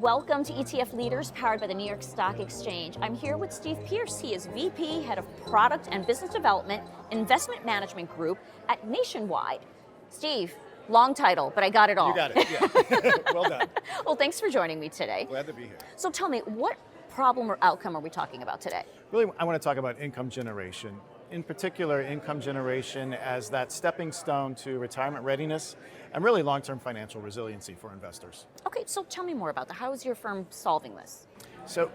Welcome to ETF Leaders, powered by the New York Stock Exchange. I'm here with Steve Pierce. He is VP, Head of Product and Business Development, Investment Management Group at Nationwide. Steve, long title, but I got it all. You got it, yeah. Well done. Well, thanks for joining me today. Glad to be here. So tell me, what problem or outcome are we talking about today? Really, I want to talk about income generation. In particular, income generation as that stepping stone to retirement readiness and really long-term financial resiliency for investors. Okay, so tell me more about that. How is your firm solving this? So,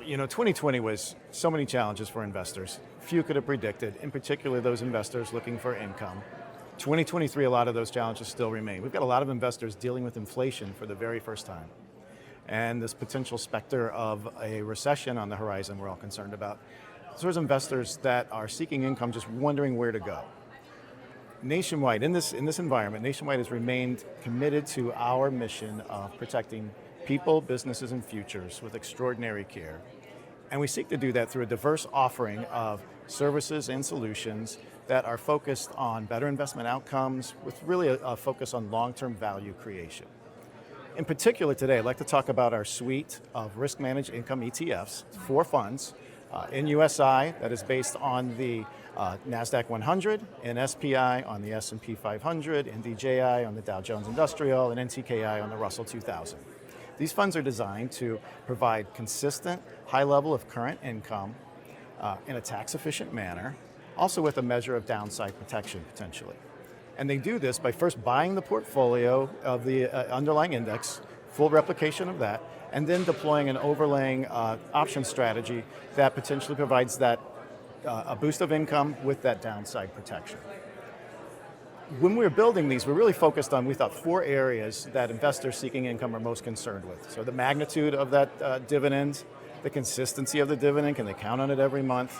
2020 was so many challenges for investors. Few could have predicted, in particular those investors looking for income. 2023, a lot of those challenges still remain. We've got a lot of investors dealing with inflation for the very first time. And this potential specter of a recession on the horizon we're all concerned about. So there's investors that are seeking income just wondering where to go. Nationwide, in this environment, Nationwide has remained committed to our mission of protecting people, businesses, and futures with extraordinary care. And we seek to do that through a diverse offering of services and solutions that are focused on better investment outcomes with really a focus on long-term value creation. In particular today, I'd like to talk about our suite of risk-managed income ETFs, 4 funds, NYSE that is based on the NASDAQ 100, and SPI on the S&P 500, and DJI on the Dow Jones Industrial, and NTKI on the Russell 2000. These funds are designed to provide consistent, high level of current income in a tax-efficient manner, also with a measure of downside protection potentially. And they do this by first buying the portfolio of the underlying index, full replication of that, and then deploying an overlaying option strategy that potentially provides that a boost of income with that downside protection. When we were building these, we're really focused on, we thought, 4 areas that investors seeking income are most concerned with. So the magnitude of that dividend, the consistency of the dividend, can they count on it every month?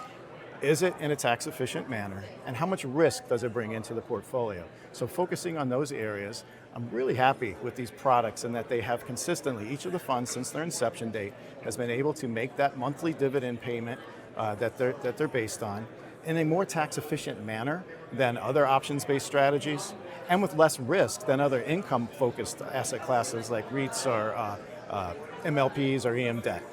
Is it in a tax-efficient manner? And how much risk does it bring into the portfolio? So focusing on those areas, I'm really happy with these products and that they have consistently, each of the funds since their inception date, has been able to make that monthly dividend payment that they're based on in a more tax-efficient manner than other options-based strategies, and with less risk than other income-focused asset classes like REITs or MLPs or EM debt.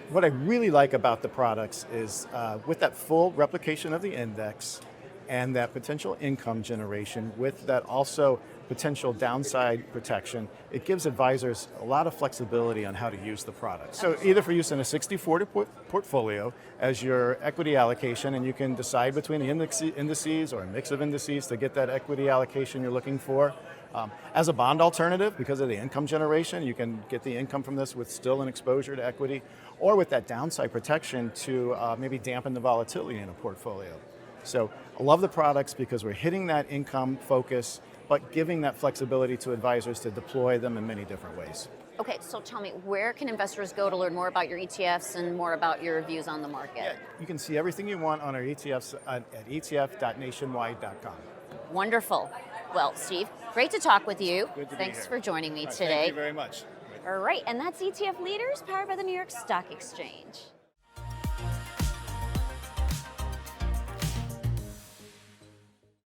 What I really like about the products is with that full replication of the index and that potential income generation with that also potential downside protection, it gives advisors a lot of flexibility on how to use the product. So either for use in a 60-40 portfolio as your equity allocation, and you can decide between the indices or a mix of indices to get that equity allocation you're looking for. As a bond alternative, because of the income generation, you can get the income from this with still an exposure to equity, or with that downside protection to maybe dampen the volatility in a portfolio. So I love the products because we're hitting that income focus, but giving that flexibility to advisors to deploy them in many different ways. Okay, so tell me, where can investors go to learn more about your ETFs and more about your views on the market? Yeah, you can see everything you want on our ETFs at etf.nationwide.com. Wonderful. Well, Steve, great to talk with you. Good to Thanks be here. for joining me today. Thank you very much. All right, and that's ETF Leaders, powered by the New York Stock Exchange.